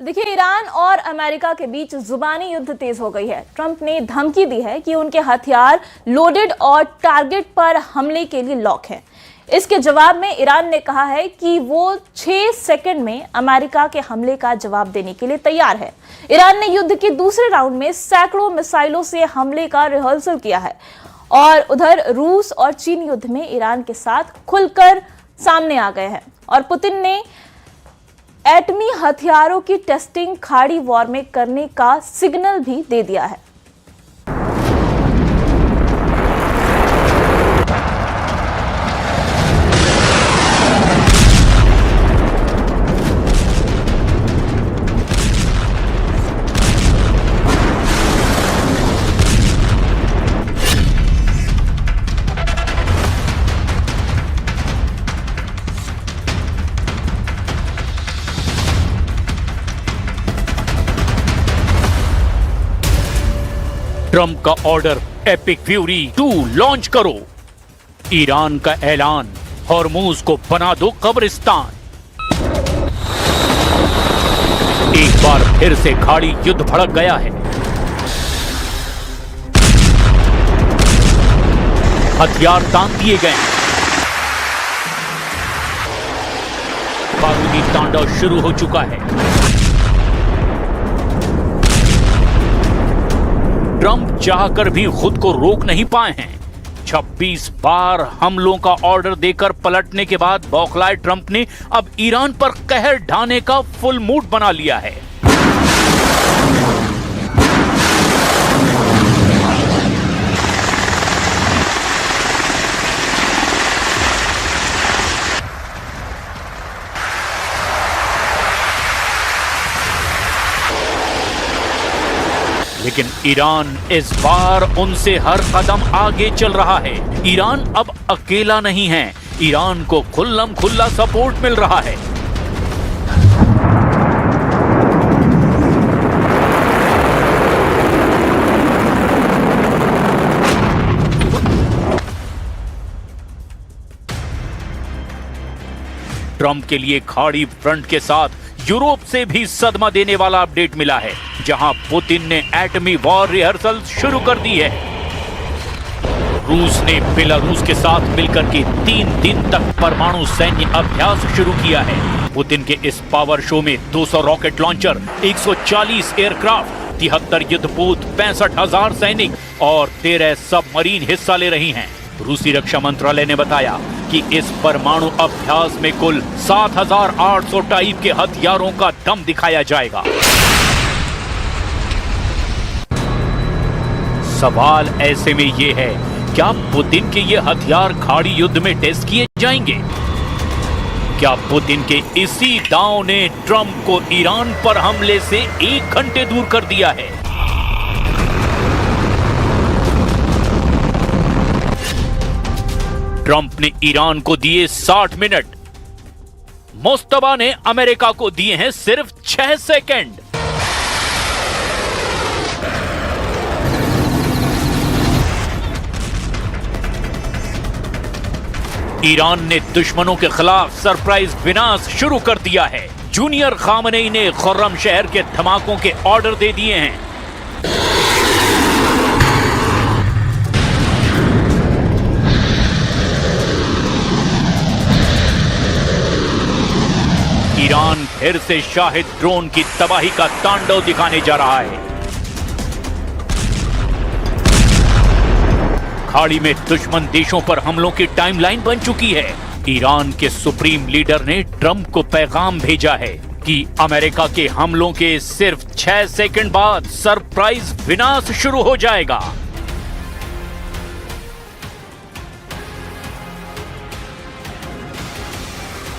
देखिए, ईरान और अमेरिका के बीच जुबानी युद्ध तेज हो गई है। ट्रंप ने धमकी दी है कि उनके हथियार लोडेड और टारगेट पर हमले के लिए लॉक हैं। इसके जवाब में ईरान ने कहा है कि वो 6 सेकंड में अमेरिका के हमले का जवाब देने के लिए तैयार है। ईरान ने युद्ध के दूसरे राउंड में सैकड़ों मिसाइलों से हमले का रिहर्सल किया है और उधर रूस और चीन युद्ध में ईरान के साथ खुलकर सामने आ गए हैं और पुतिन ने एटमी हथियारों की टेस्टिंग खाड़ी वॉर में करने का सिग्नल भी दे दिया है। ट्रंप का ऑर्डर एपिक फ्यूरी 2 लॉन्च करो। ईरान का ऐलान, हॉर्मूज को बना दो कब्रिस्तान। एक बार फिर से खाड़ी युद्ध भड़क गया है। हथियार तान दिए गए हैं। बारूदी तांडव शुरू हो चुका है। ट्रंप चाहकर भी खुद को रोक नहीं पाए हैं। 26 बार हमलों का ऑर्डर देकर पलटने के बाद बौखलाए ट्रंप ने अब ईरान पर कहर ढाने का फुल मूड बना लिया है। लेकिन ईरान इस बार उनसे हर कदम आगे चल रहा है। ईरान अब अकेला नहीं है। ईरान को खुल्लम खुल्ला सपोर्ट मिल रहा है। ट्रंप के लिए खाड़ी फ्रंट के साथ यूरोप से भी सदमा देने वाला अपडेट मिला है, जहां पुतिन ने एटमी वॉर रिहर्सल शुरू कर दी है। रूस ने बेलारूस के साथ मिलकर के 3 दिन तक परमाणु सैन्य अभ्यास शुरू किया है। पुतिन के इस पावर शो में 200 रॉकेट लॉन्चर, 140 एयरक्राफ्ट, 73 युद्धपोत, 65,000 सैनिक और 13 सबमरीन हिस्सा ले रही हैं। रूसी रक्षा मंत्रालय ने बताया कि इस परमाणु अभ्यास में कुल 7,800 टाइप के हथियारों का दम दिखाया जाएगा। सवाल ऐसे में यह है, क्या पुतिन के ये हथियार खाड़ी युद्ध में टेस्ट किए जाएंगे? क्या पुतिन के इसी दांव ने ट्रंप को ईरान पर हमले से 1 घंटे दूर कर दिया है? ट्रंप ने ईरान को दिए 60 मिनट, मुस्तफा ने अमेरिका को दिए हैं सिर्फ 6 सेकंड। ईरान ने दुश्मनों के खिलाफ सरप्राइज विनाश शुरू कर दिया है। जूनियर खामनेई ने खुर्रम शहर के धमाकों के ऑर्डर दे दिए हैं। ईरान फिर से शाहिद ड्रोन की तबाही का तांडव दिखाने जा रहा है। खाड़ी में दुश्मन देशों पर हमलों की टाइमलाइन बन चुकी है। ईरान के सुप्रीम लीडर ने ट्रंप को पैगाम भेजा है कि अमेरिका के हमलों के सिर्फ 6 सेकंड बाद सरप्राइज विनाश शुरू हो जाएगा।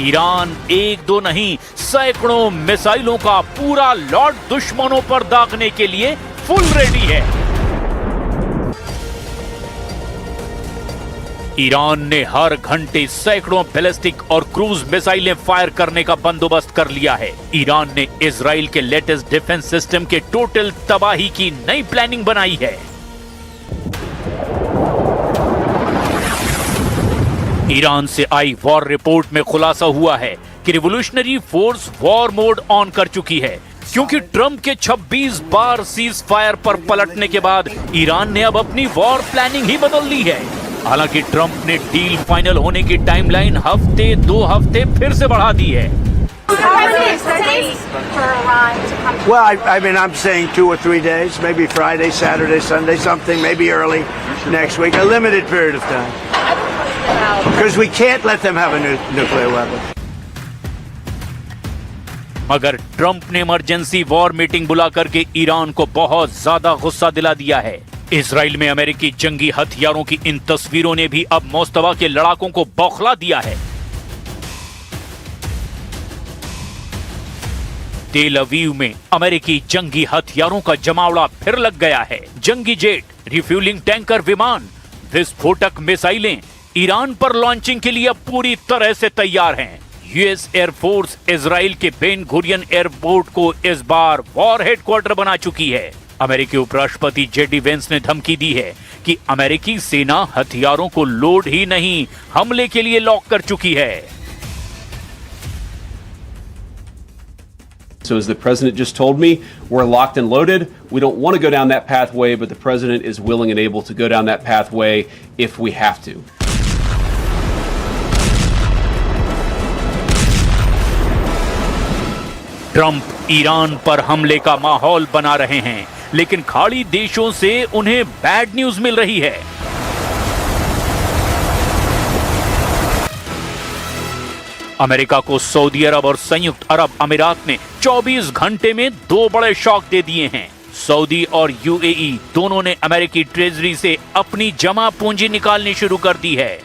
ईरान 1-2 नहीं, सैकड़ों मिसाइलों का पूरा लॉट दुश्मनों पर दागने के लिए फुल रेडी है। ईरान ने हर घंटे सैकड़ों बैलिस्टिक और क्रूज मिसाइलें फायर करने का बंदोबस्त कर लिया है। ईरान ने इजराइल के लेटेस्ट डिफेंस सिस्टम के टोटल तबाही की नई प्लानिंग बनाई है। ईरान से आई वॉर रिपोर्ट में खुलासा हुआ है कि revolutionary force war mode on कर चुकी है। क्योंकि ट्रंप के 26 बार सीज फायर पर पलटने के बाद ईरान ने अब अपनी वॉर प्लानिंग ही बदल ली है। हालांकि ट्रंप ने डील फाइनल होने की टाइमलाइन हफ्ते 2 हफ्ते फिर से बढ़ा दी है। Well, I mean, I'm saying 2 or 3 days, maybe Friday, Saturday, Sunday, something, maybe early next week, a limited period of time. Because we can't let them have a nuclear weapon. मगर Trump ने emergency war meeting बुला करके Iran को बहुत ज्यादा गुस्सा दिला दिया है। इजराइल में अमेरिकी जंगी हथियारों की इन तस्वीरों ने भी अब मोस्तफा के लड़ाकों को बौखला दिया है। तेल अवीव में अमेरिकी जंगी हथियारों का जमावड़ा फिर लग गया है। जंगी जेट, रिफ्यूलिंग टैंकर, विमान, विस्फोटक मिसाइलें ईरान पर लॉन्चिंग के लिए अब पूरी तरह से तैयार हैं। यूएस एयरफोर्स इजराइल के बेन गुरियन एयरपोर्ट को इस बार वॉर हेडक्वार्टर बना चुकी है। अमेरिकी उपराष्ट्रपति जेडी वेंस ने धमकी दी है कि अमेरिकी सेना हथियारों को लोड ही नहीं, हमले के लिए लॉक कर चुकी है। So as the president just told me, we're locked and loaded. We don't want to go down that pathway, but the president is willing and able to go down that pathway if we have to. Trump Iran पर हमले का माहौल बना रहे हैं, लेकिन खाड़ी देशों से उन्हें बैड न्यूज मिल रही है। अमेरिका को सऊदी अरब और संयुक्त अरब अमीरात ने 24 घंटे में 2 बड़े शॉक दे दिए हैं। सऊदी और यूएई दोनों ने अमेरिकी ट्रेजरी से अपनी जमा पूंजी निकालनी शुरू कर दी है।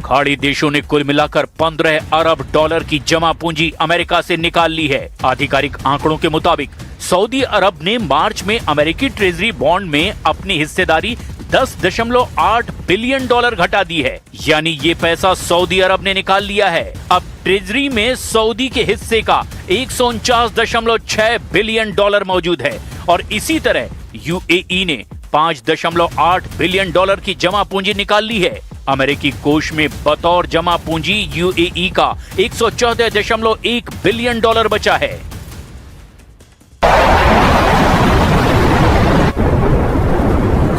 खाड़ी देशों ने कुल मिलाकर 15 अरब डॉलर की जमा पूंजी अमेरिका से निकाल ली है। आधिकारिक आंकड़ों के मुताबिक सऊदी अरब ने मार्च में अमेरिकी ट्रेजरी बॉन्ड में अपनी हिस्सेदारी 10.8 बिलियन डॉलर घटा दी है। यानी ये पैसा सऊदी अरब ने निकाल लिया है। अब ट्रेजरी में सऊदी के हिस्से का 149.6 बिलियन डॉलर मौजूद है और इसी तरह यूएई ने 5.8 बिलियन डॉलर की जमा पूंजी निकाल ली है। अमेरिकी कोष में बतौर जमा पूंजी यूएई का 114.1 बिलियन डॉलर बचा है।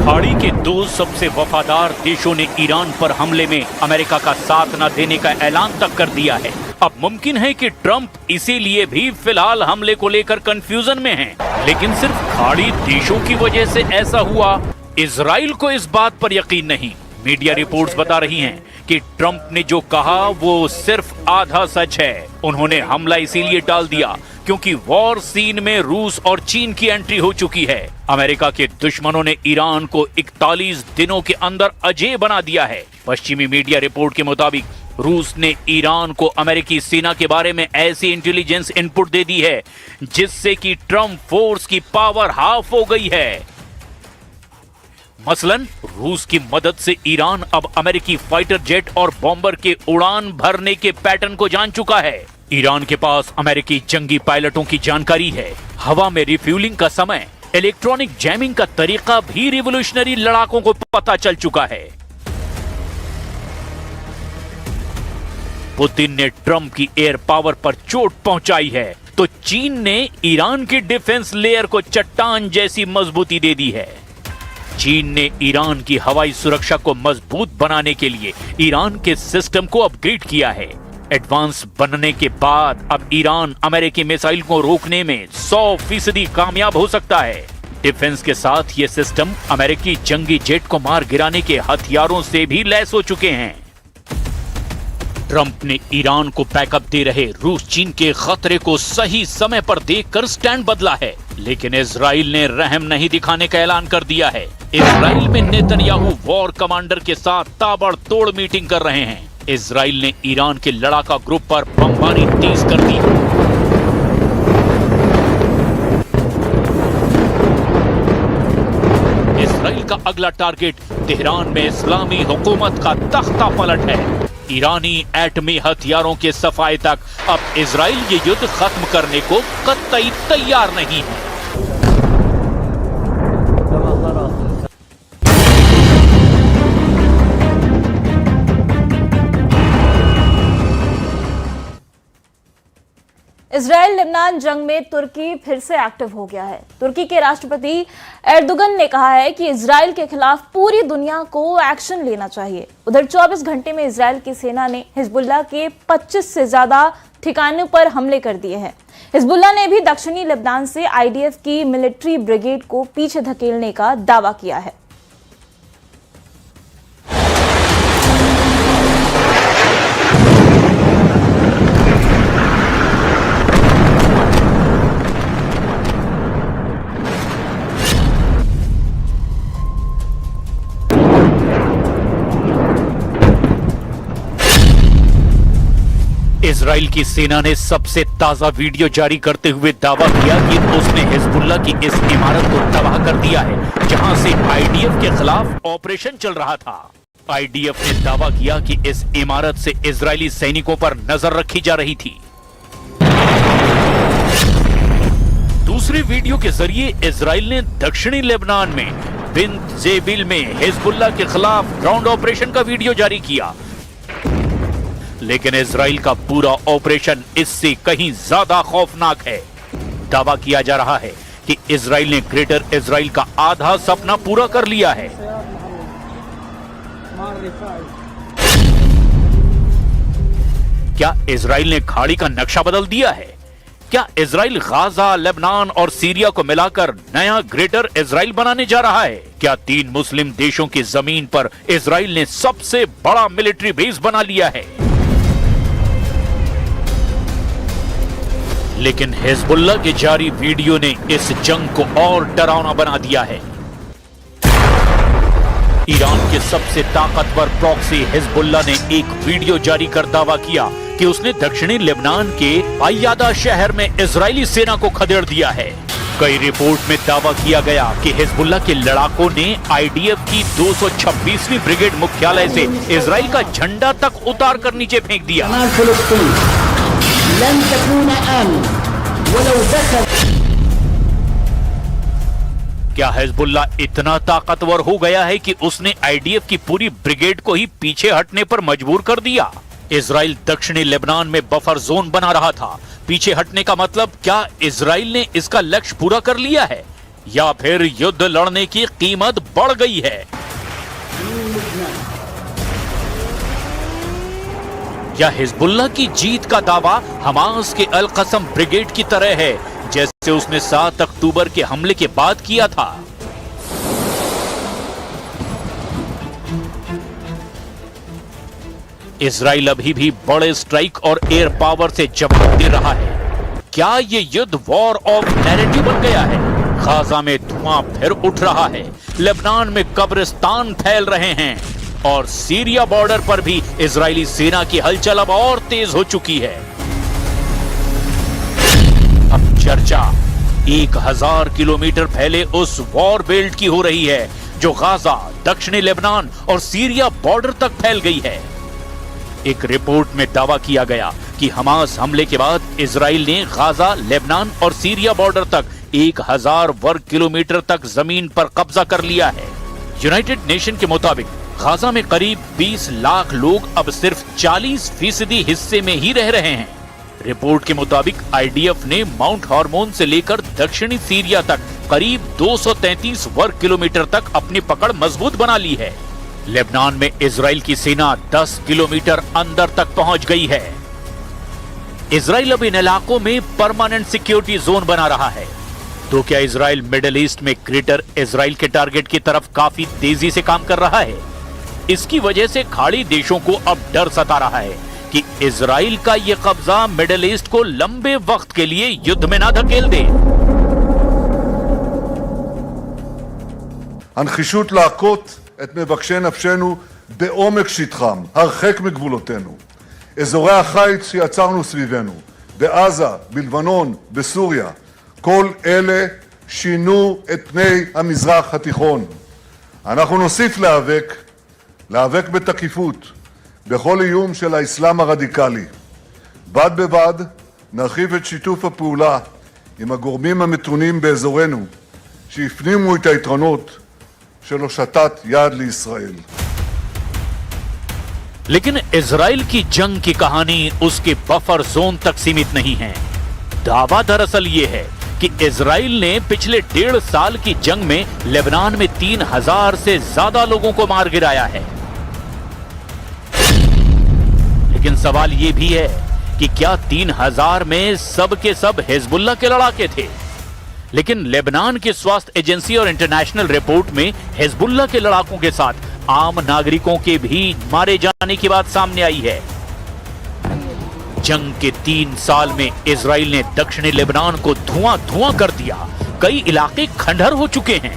खाड़ी के 2 सबसे वफादार देशों ने ईरान पर हमले में अमेरिका का साथ न देने का ऐलान तक कर दिया है। अब मुमकिन है कि ट्रंप इसीलिए भी फिलहाल हमले को लेकर कंफ्यूजन में हैं। लेकिन सिर्फ खाड़ी देशों की वजह से ऐसा हुआ, इजराइल को इस बात पर यकीन नहीं। मीडिया रिपोर्ट्स बता रही हैं कि ट्रंप ने जो कहा वो सिर्फ आधा सच है। उन्होंने हमला इसीलिए टाल दिया क्योंकि वॉर सीन में रूस और चीन की एंट्री हो चुकी है। अमेरिका के दुश्मनों ने ईरान को 41 दिनों के अंदर अजेय बना दिया है। पश्चिमी मीडिया रिपोर्ट के मुताबिक रूस ने ईरान को अमेरिकी सेना के बारे में ऐसी इंटेलिजेंस इनपुट दे दी है जिससे कि ट्रंप फोर्स की पावर हाफ हो गई है। मसलन रूस की मदद से ईरान अब अमेरिकी फाइटर जेट और बॉम्बर के उड़ान भरने के पैटर्न को जान चुका है। ईरान के पास अमेरिकी जंगी पायलटों की जानकारी है। हवा में रिफ्यूलिंग का समय, इलेक्ट्रॉनिक जैमिंग का तरीका भी रिवॉल्यूशनरी लड़ाकों को पता चल चुका है। पुतिन ने ट्रंप की एयर पावर पर चोट पहुंचाई है तो चीन ने ईरान की डिफेंस लेयर को चट्टान जैसी मजबूती दे दी है। चीन ने ईरान की हवाई सुरक्षा को मजबूत बनाने के लिए ईरान के सिस्टम को अपग्रेड किया है। एडवांस बनने के बाद अब ईरान अमेरिकी मिसाइल को रोकने में 100% कामयाब हो सकता है। डिफेंस के साथ ये सिस्टम अमेरिकी जंगी जेट को मार गिराने के हथियारों से भी लैस हो चुके हैं। ट्रंप ने ईरान को बैकअप दे रहे रूस चीन के खतरे को सही समय पर देखकर स्टैंड बदला है, लेकिन इजराइल ने रहम नहीं दिखाने का ऐलान कर दिया है। इजराइल में नेतन्याहू वॉर कमांडर के साथ ताबड़तोड़ मीटिंग कर रहे हैं। इजराइल ने ईरान के लड़ाका ग्रुप पर बमबारी तेज कर दी। इजराइल का अगला टारगेट तेहरान में इस्लामी हुकूमत का तख्ता पलट है। ईरानी एटमी हथियारों के सफाए तक अब इजराइल ये युद्ध खत्म करने को कतई तैयार नहीं है। इजराइल लेबनान जंग में तुर्की फिर से एक्टिव हो गया है। तुर्की के राष्ट्रपति एर्दोगन ने कहा है कि इजराइल के खिलाफ पूरी दुनिया को एक्शन लेना चाहिए। उधर 24 घंटे में इजराइल की सेना ने हिजबुल्लाह के 25 से ज्यादा ठिकानों पर हमले कर दिए हैं। हिजबुल्लाह ने भी दक्षिणी लेबनान से आईडीएफ की मिलिट्री ब्रिगेड को पीछे धकेलने का दावा किया है। इजराइल की सेना ने सबसे ताजा वीडियो जारी करते हुए दावा किया कि उसने हिजबुल्लाह की इस इमारत को तबाह कर दिया है जहां से आईडीएफ के खिलाफ ऑपरेशन चल रहा था। आईडीएफ ने दावा किया कि इस इमारत से इजरायली सैनिकों पर नजर रखी जा रही थी। दूसरे वीडियो के जरिए इजराइल ने दक्षिणी लेबनान में बिन्त जेबिल में हिजबुल्लाह के खिलाफ ग्राउंड ऑपरेशन का वीडियो जारी किया, लेकिन इजराइल का पूरा ऑपरेशन इससे कहीं ज्यादा खौफनाक है। दावा किया जा रहा है कि इजराइल ने ग्रेटर इजराइल का आधा सपना पूरा कर लिया है। क्या इजराइल ने खाड़ी का नक्शा बदल दिया है? क्या इजराइल गाजा, लेबनान और सीरिया को मिलाकर नया ग्रेटर इजराइल बनाने जा रहा है? क्या 3 मुस्लिम देशों की जमीन पर इजराइल ने सबसे बड़ा मिलिट्री बेस बना लिया है? लेकिन हिजबुल्लाह के जारी वीडियो ने इस जंग को और डरावना बना दिया है। ईरान के सबसे ताकतवर प्रॉक्सी हिजबुल्लाह ने एक वीडियो जारी कर दावा किया कि उसने दक्षिणी लेबनान के अय्यादा शहर में इजरायली सेना को खदेड़ दिया है। कई रिपोर्ट में दावा किया गया कि हिजबुल्लाह के लड़ाकों ने आईडीएफ की 226वीं ब्रिगेड मुख्यालय से इजराइल का झंडा तक उतार कर नीचे फेंक दिया। क्या हिजबुल्लाह इतना ताकतवर हो गया है कि उसने आईडीएफ की पूरी ब्रिगेड को ही पीछे हटने पर मजबूर कर दिया? इजराइल दक्षिणी लेबनान में बफर जोन बना रहा था। पीछे हटने का मतलब क्या इजराइल ने इसका लक्ष्य पूरा कर लिया है या फिर युद्ध लड़ने की कीमत बढ़ गई है? क्या हिजबुल्लाह की जीत का दावा हमास के अल कसम ब्रिगेड की तरह है जैसे उसने 7 अक्टूबर के हमले के बाद किया था? इजराइल अभी भी बड़े स्ट्राइक और एयर पावर से जवाब दे रहा है। क्या ये युद्ध वॉर ऑफ नैरेटिव बन गया है? गाजा में धुआं फिर उठ रहा है, लेबनान में कब्रिस्तान फैल रहे हैं और सीरिया बॉर्डर पर भी इजरायली सेना की हलचल अब और तेज हो चुकी है। अब चर्चा 1000 किलोमीटर फैले उस वॉर बेल्ट की हो रही है जो गाजा, दक्षिणी लेबनान और सीरिया बॉर्डर तक फैल गई है। एक रिपोर्ट में दावा किया गया कि हमास हमले के बाद इजराइल ने गाजा, लेबनान और सीरिया बॉर्डर तक 1000 वर्ग किलोमीटर तक जमीन पर कब्जा कर लिया है। यूनाइटेड नेशन के मुताबिक गाजा में करीब 20 लाख लोग अब सिर्फ 40% हिस्से में ही रह रहे हैं। रिपोर्ट के मुताबिक आईडीएफ ने माउंट हार्मोन से लेकर दक्षिणी सीरिया तक करीब 233 वर्ग किलोमीटर तक अपनी पकड़ मजबूत बना ली है। लेबनान में इजराइल की सेना 10 किलोमीटर अंदर तक पहुंच गई है। इजराइल अब इन इलाकों में परमानेंट सिक्योरिटी जोन बना रहा है। तो क्या इजराइल मिडिल ईस्ट में ग्रेटर इजराइल के टारगेट की तरफ काफी तेजी से काम कर रहा है? इसकी वजह से खाड़ी देशों को अब डर सता रहा है कि इजराइल का ये कब्जा मिडिल ईस्ट को लंबे वक्त के लिए युद्ध में ना धकेल दे। הנחישות להכות את מבקשי נפשנו בעומק שטחם, הרחק מגבולותינו. אזורי החיץ שיצרנו סביבנו, בעזה, בלבנון, בסוריה, כל אלה שינו את פני המזרח התיכון. אנחנו נוסיף להיאבק בתקיפות בכל איום של האסלאם הרדיקלי. בד בבד נרחיב את שיתוף הפעולה עם הגורמים המתונים באזורנו שהפנימו את היתרונות של הושטת יד לישראל. लेकिन इजराइल की जंग की कहानी उसके बफर जोन तक सीमित नहीं है। दावा दरअसल ये है कि इजराइल ने पिछले 1.5 साल की जंग में लेबनान में 3000 से ज्यादा लोगों को मार गिराया है। लेकिन सवाल यह भी है कि क्या 3000 में सब के सब हिजबुल्लाह के लड़ाके थे? लेकिन लेबनान की स्वास्थ्य एजेंसी और इंटरनेशनल रिपोर्ट में हिजबुल्लाह के लड़ाकों के साथ आम नागरिकों के भी मारे जाने की बात सामने आई है। जंग के 3 साल में इजराइल ने दक्षिणी लेबनान को धुआं धुआं कर दिया। कई इलाके खंडहर हो चुके हैं।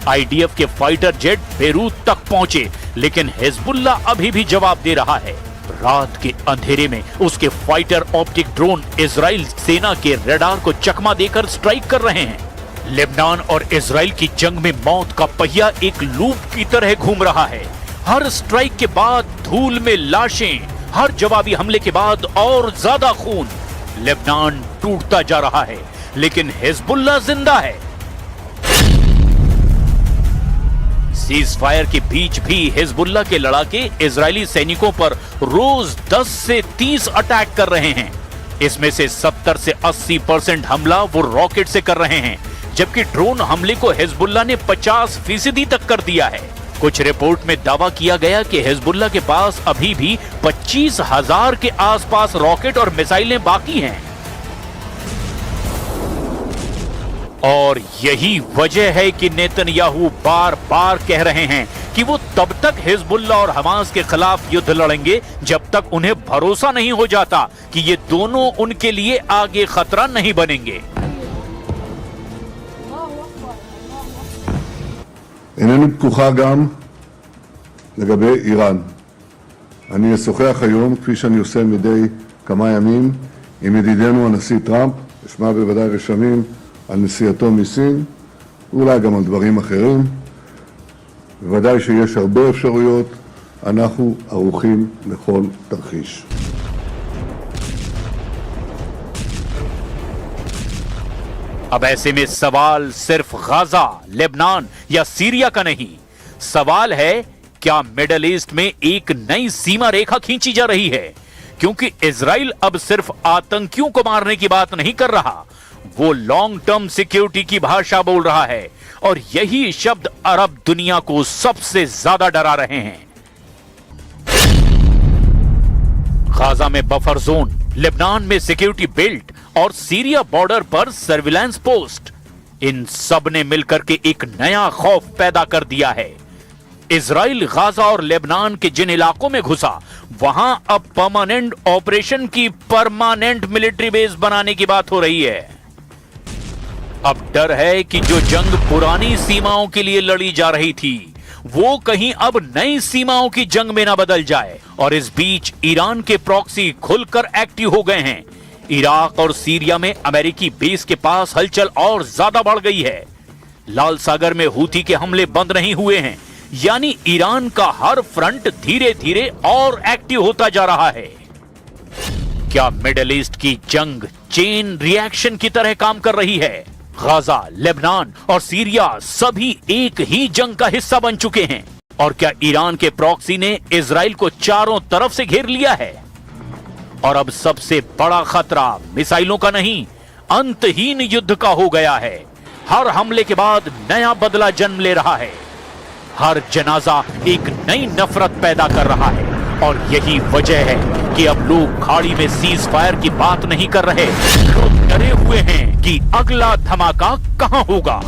आईडीएफ के फाइटर जेट बेरूत तक पहुंचे, लेकिन हिजबुल्लाह अभी भी जवाब दे रहा है। रात के अंधेरे में उसके फाइटर ऑप्टिक ड्रोन इजराइल सेना के रडार को चकमा देकर स्ट्राइक कर रहे हैं। लेबनान और इजराइल की जंग में मौत का पहिया एक लूप की तरह घूम रहा है। हर स्ट्राइक के बाद धूल में लाशें, हर जवाबी हमले के बाद और ज्यादा खून। लेबनान टूटता जा रहा है, लेकिन हिजबुल्लाह जिंदा है। सीज फायर के बीच भी हिजबुल्लाह के लड़ाके इजरायली सैनिकों पर रोज 10 से 30 अटैक कर रहे हैं। इसमें से 70 से 80% हमला वो रॉकेट से कर रहे हैं, जबकि ड्रोन हमले को हिजबुल्लाह ने 50% तक कर दिया है। कुछ रिपोर्ट में दावा किया गया कि हिजबुल्लाह के पास अभी भी 25,000 के आसपास रॉकेट और मिसाइलें बाकी हैं। और यही वजह है कि नेतन्याहू बार बार कह रहे हैं कि वो तब तक हिजबुल्लाह और हमास के खिलाफ युद्ध लड़ेंगे जब तक उन्हें भरोसा नहीं हो जाता कि ये दोनों उनके लिए आगे खतरा नहीं बनेंगे। אינני פקוחה גם לגבי איראן. אני אשוחח היום, כפי שאני עושה מדי כמה ימים, עם ידידנו הנשיא טראמפ, אשמע בוודאי רשמים על נסיעתו מסין, ואולי גם על דברים אחרים. בוודאי שיש הרבה אפשרויות, אנחנו ערוכים לכל תרחיש. अब ऐसे में सवाल सिर्फ गाजा, लेबनान या सीरिया का नहीं, सवाल है क्या मिडिल ईस्ट में एक नई सीमा रेखा खींची जा रही है? क्योंकि इजराइल अब सिर्फ आतंकियों को मारने की बात नहीं कर रहा, वो लॉन्ग टर्म सिक्योरिटी की भाषा बोल रहा है। और यही शब्द अरब दुनिया को सबसे ज्यादा डरा रहे हैं। गाजा में बफर जोन, लेबनान में सिक्योरिटी बेल्ट और सीरिया बॉर्डर पर सर्विलांस पोस्ट, इन सब ने मिलकर के एक नया खौफ पैदा कर दिया है। इजराइल गाजा और लेबनान के जिन इलाकों में घुसा, वहां अब परमानेंट ऑपरेशन की परमानेंट मिलिट्री बेस बनाने की बात हो रही है। अब डर है कि जो जंग पुरानी सीमाओं के लिए लड़ी जा रही थी, वो कहीं अब नई सीमाओं की जंग में ना बदल जाए। और इस बीच ईरान के प्रॉक्सी खुलकर एक्टिव हो गए हैं। इराक और सीरिया में अमेरिकी बेस के पास हलचल और ज्यादा बढ़ गई है। लाल सागर में हूथी के हमले बंद नहीं हुए हैं, यानी ईरान का हर फ्रंट धीरे धीरे और एक्टिव होता जा रहा है। क्या मिडिल ईस्ट की जंग चेन रिएक्शन की तरह काम कर रही है? गाजा, लेबनान और सीरिया सभी एक ही जंग का हिस्सा बन चुके हैं। और क्या ईरान के प्रॉक्सी ने इजराइल को चारों तरफ से घेर लिया है? और अब सबसे बड़ा खतरा मिसाइलों का नहीं, अंतहीन युद्ध का हो गया है। हर हमले के बाद नया बदला जन्म ले रहा है। हर जनाजा एक नई नफरत पैदा कर रहा है। और यही वजह है कि अब लोग खाड़ी में सीज फायर की बात नहीं कर रहे, लोग डरे हुए हैं कि अगला धमाका कहां होगा।